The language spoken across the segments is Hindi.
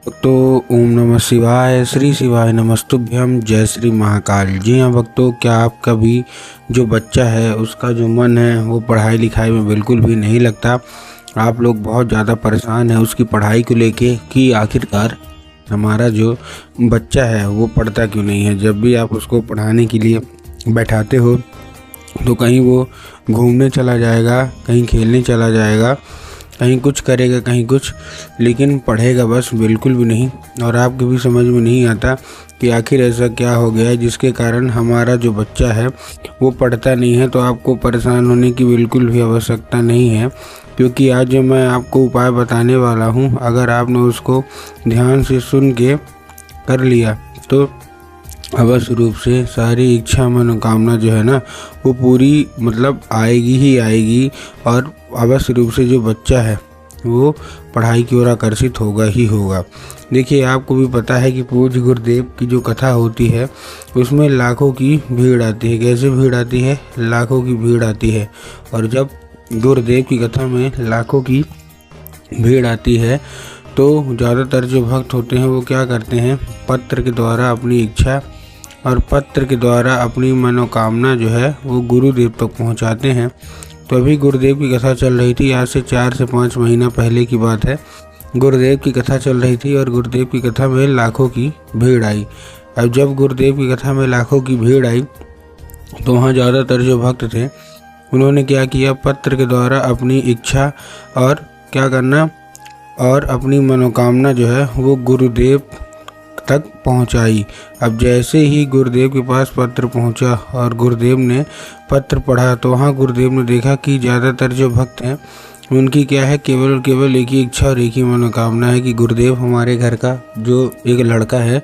तो ओम नमः शिवाय, श्री शिवाय नमस्तुभ्यम, जय श्री महाकाल। जी हाँ भक्तों, क्या आपका भी जो बच्चा है उसका जो मन है वो पढ़ाई लिखाई में बिल्कुल भी नहीं लगता। आप लोग बहुत ज़्यादा परेशान हैं उसकी पढ़ाई को लेके कि आखिरकार हमारा जो बच्चा है वो पढ़ता क्यों नहीं है। जब भी आप उसको पढ़ाने के लिए बैठाते हो तो कहीं वो घूमने चला जाएगा, कहीं खेलने चला जाएगा, कहीं कुछ करेगा, कहीं कुछ, लेकिन पढ़ेगा बस बिल्कुल भी नहीं। और आपको भी समझ में नहीं आता कि आखिर ऐसा क्या हो गया है जिसके कारण हमारा जो बच्चा है वो पढ़ता नहीं है। तो आपको परेशान होने की बिल्कुल भी आवश्यकता नहीं है, क्योंकि आज जो मैं आपको उपाय बताने वाला हूँ, अगर आपने उसको ध्यान से सुन के कर लिया तो अवश्य रूप से सारी इच्छा मनोकामना जो है ना वो पूरी आएगी ही आएगी। और अवश्य रूप से जो बच्चा है वो पढ़ाई की ओर आकर्षित होगा ही होगा। देखिए, आपको भी पता है कि पूज्य गुरुदेव की जो कथा होती है उसमें लाखों की भीड़ आती है। कैसे भीड़ आती है? लाखों की भीड़ आती है। और जब गुरुदेव की कथा में लाखों की भीड़ आती है तो ज़्यादातर जो भक्त होते हैं वो क्या करते हैं, पत्र के द्वारा अपनी इच्छा और पत्र के द्वारा अपनी मनोकामना जो है वो गुरुदेव तक पहुंचाते हैं। तो अभी गुरुदेव की कथा चल रही थी, आज से 4 से 5 महीना पहले की बात है। गुरुदेव की कथा चल रही थी और गुरुदेव की कथा में लाखों की भीड़ आई। अब जब गुरुदेव की कथा में लाखों की भीड़ आई तो वहाँ ज़्यादातर जो भक्त थे उन्होंने क्या किया, पत्र के द्वारा अपनी इच्छा और क्या करना और अपनी मनोकामना जो है वो गुरुदेव तक पहुंचाई। अब जैसे ही गुरुदेव के पास पत्र पहुंचा और गुरुदेव ने पत्र पढ़ा तो वहाँ गुरुदेव ने देखा कि ज़्यादातर जो भक्त हैं उनकी क्या है, केवल और केवल एक ही इच्छा और एक ही मनोकामना है कि गुरुदेव हमारे घर का जो एक लड़का है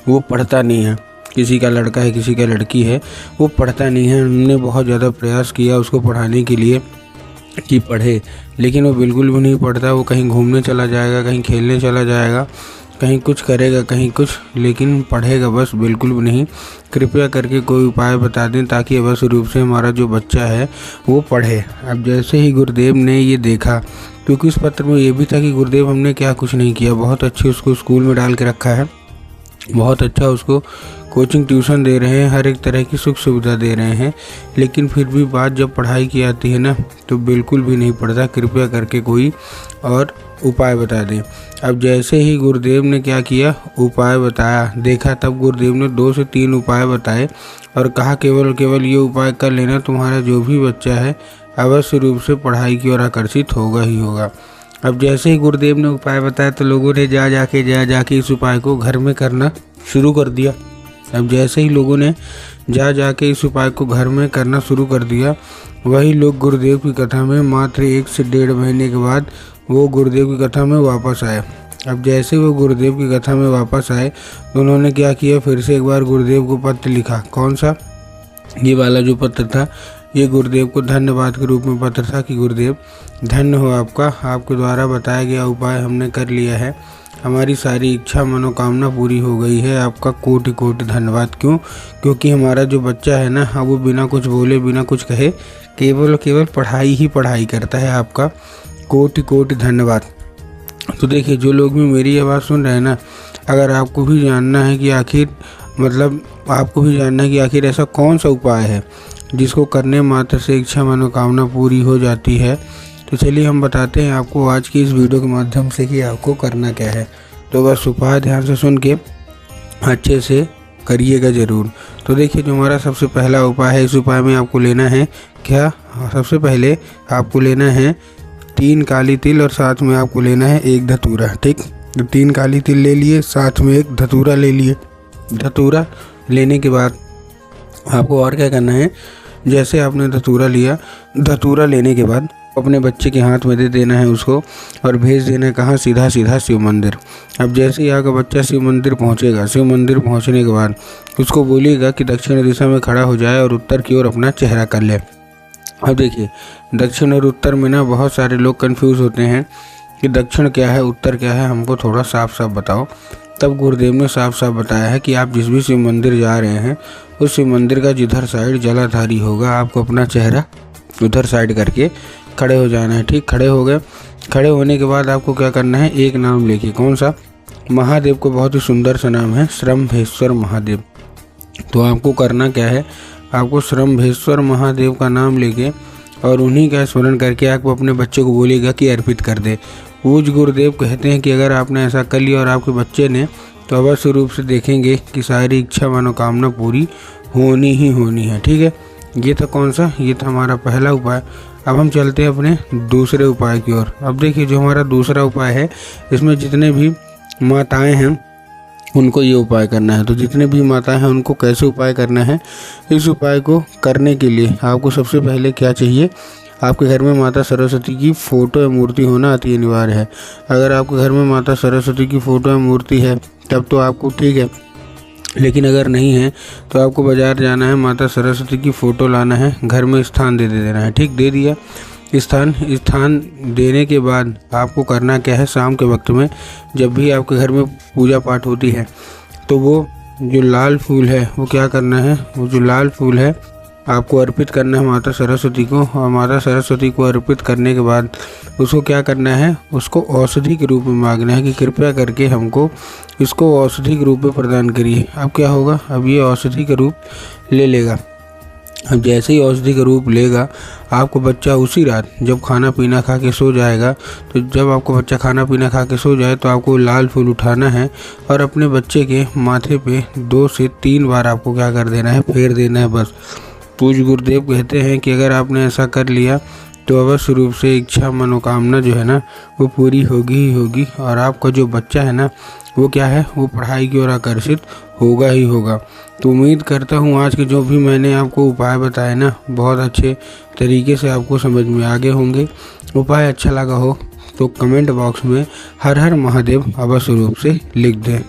वो पढ़ता नहीं है। किसी का लड़का है, किसी का लड़की है, वो पढ़ता नहीं है। हमने बहुत ज़्यादा प्रयास किया उसको पढ़ाने के लिए कि पढ़े, लेकिन वो बिल्कुल भी नहीं पढ़ता। वो कहीं घूमने चला जाएगा, कहीं खेलने चला जाएगा, कहीं कुछ करेगा, कहीं कुछ, लेकिन पढ़ेगा बस बिल्कुल भी नहीं। कृपया करके कोई उपाय बता दें ताकि अवश्य रूप से हमारा जो बच्चा है वो पढ़े। अब जैसे ही गुरुदेव ने ये देखा, क्योंकि उस पत्र में ये भी था कि गुरुदेव हमने क्या कुछ नहीं किया, बहुत अच्छे उसको स्कूल में डाल के रखा है, बहुत अच्छा उसको कोचिंग ट्यूशन दे रहे हैं, हर एक तरह की सुख सुविधा दे रहे हैं, लेकिन फिर भी बात जब पढ़ाई की आती है ना तो बिल्कुल भी नहीं पढ़ता। कृपया करके कोई और उपाय बता दें। अब जैसे ही गुरुदेव ने क्या किया, उपाय बताया, देखा, तब गुरुदेव ने 2 से 3 उपाय बताए और कहा केवल और केवल ये उपाय कर लेना, तुम्हारा जो भी बच्चा है अवश्य रूप से पढ़ाई की ओर आकर्षित होगा ही होगा। अब जैसे ही गुरुदेव ने उपाय बताया तो लोगों ने जा जाके इस उपाय को घर में करना शुरू कर दिया। अब जैसे ही लोगों ने जा के इस उपाय को घर में करना शुरू कर दिया, वही लोग गुरुदेव की कथा में मात्र 1 से 1.5 महीने के बाद वो गुरुदेव की कथा में वापस आए। अब जैसे वो गुरुदेव की कथा में वापस आए तो उन्होंने क्या किया, फिर से एक बार गुरुदेव को पत्र लिखा। कौन सा? ये वाला जो पत्र था ये गुरुदेव को धन्यवाद के रूप में पत्र था कि गुरुदेव धन्य हो आपका, आपके द्वारा बताया गया उपाय हमने कर लिया है, हमारी सारी इच्छा मनोकामना पूरी हो गई है, आपका कोटि कोटि धन्यवाद। क्यों? क्योंकि हमारा जो बच्चा है ना वो बिना कुछ बोले, बिना कुछ कहे, केवल और केवल पढ़ाई ही पढ़ाई करता है, आपका कोटि कोटि धन्यवाद। तो देखिए, जो लोग भी मेरी आवाज़ सुन रहे हैं ना, अगर आपको भी जानना है कि आखिर ऐसा कौन सा उपाय है जिसको करने मात्र से इच्छा मनोकामना पूरी हो जाती है, तो चलिए हम बताते हैं आपको आज की इस वीडियो के माध्यम से कि आपको करना क्या है। तो बस उपाय ध्यान से सुन के अच्छे से करिएगा ज़रूर। तो देखिए, जो हमारा सबसे पहला उपाय है, इस उपाय में आपको लेना है क्या, सबसे पहले आपको लेना है 3 काली तिल और साथ में आपको लेना है 1 धतूरा। ठीक, तो 3 काली तिल ले लिए, साथ में 1 धतूरा ले लिए। धतूरा लेने के बाद आपको और क्या करना है, जैसे आपने धतूरा लिया, धतूरा लेने के बाद अपने बच्चे के हाथ में दे देना है उसको और भेज देना है कहाँ, सीधा शिव मंदिर। अब जैसे ही आपका बच्चा शिव मंदिर पहुँचेगा, शिव मंदिर पहुँचने के बाद उसको बोलिएगा कि दक्षिण दिशा में खड़ा हो जाए और उत्तर की ओर अपना चेहरा कर ले। अब देखिए, दक्षिण और उत्तर में ना बहुत सारे लोग कंफ्यूज होते हैं कि दक्षिण क्या है, उत्तर क्या है, हमको थोड़ा साफ साफ बताओ। तब गुरुदेव ने साफ साफ बताया है कि आप जिस भी शिव मंदिर जा रहे हैं उस शिव मंदिर का जिधर साइड जलाधारी होगा, आपको अपना चेहरा उधर साइड करके खड़े हो जाना है। ठीक, खड़े हो गए। खड़े होने के बाद आपको क्या करना है, एक नाम लेके, कौन सा, महादेव को बहुत ही सुंदर सा नाम है, श्रम्भेश्वर महादेव। तो आपको करना क्या है, आपको श्रम्भेश्वर महादेव का नाम लेके और उन्हीं का स्मरण करके आप अपने बच्चे को बोलिएगा कि अर्पित कर दे। पूज्य गुरुदेव कहते हैं कि अगर आपने ऐसा कर लिया और आपके बच्चे ने, तो अवश्य रूप से देखेंगे कि सारी इच्छा मनोकामना पूरी होनी ही होनी है। ठीक है, ये था कौन सा, ये था हमारा पहला उपाय। अब हम चलते हैं अपने दूसरे उपाय की ओर। अब देखिए जो हमारा दूसरा उपाय है, इसमें जितने भी माताएं हैं उनको ये उपाय करना है। तो जितने भी माताएं हैं उनको कैसे उपाय करना है, इस उपाय को करने के लिए आपको सबसे पहले क्या चाहिए, आपके घर में माता सरस्वती की फ़ोटो या मूर्ति होना अति अनिवार्य है। अगर आपके घर में माता सरस्वती की फ़ोटो या मूर्ति है तब तो आपको ठीक है, लेकिन अगर नहीं है तो आपको बाज़ार जाना है, माता सरस्वती की फ़ोटो लाना है, घर में स्थान दे देना है। ठीक, दे दिया स्थान देने के बाद आपको करना क्या है, शाम के वक्त में जब भी आपके घर में पूजा पाठ होती है तो वो जो लाल फूल है वो क्या करना है, वो जो लाल फूल है आपको अर्पित करना है माता सरस्वती को। और माता सरस्वती को अर्पित करने के बाद उसको क्या करना है, उसको औषधि के रूप में मांगना है कि कृपया करके हमको इसको औषधि के रूप में प्रदान करिए। अब क्या होगा, अब ये औषधि का रूप ले लेगा। अब जैसे ही औषधि का रूप लेगा, आपको बच्चा उसी रात जब खाना पीना खा के सो जाएगा, तो जब आपको बच्चा खाना पीना खा के सो जाए तो आपको लाल फूल उठाना है और अपने बच्चे के माथे पे 2 से 3 बार आपको क्या कर देना है, फेर देना है बस। पूज्य गुरुदेव कहते हैं कि अगर आपने ऐसा कर लिया तो अवश्य रूप से इच्छा मनोकामना जो है ना वो पूरी होगी ही होगी, और आपका जो बच्चा है ना वो क्या है, वो पढ़ाई की ओर आकर्षित होगा ही होगा। तो उम्मीद करता हूँ आज के जो भी मैंने आपको उपाय बताए ना, बहुत अच्छे तरीके से आपको समझ में आ गए होंगे। उपाय अच्छा लगा हो तो कमेंट बॉक्स में हर हर महादेव अवश्य रूप से लिख दें।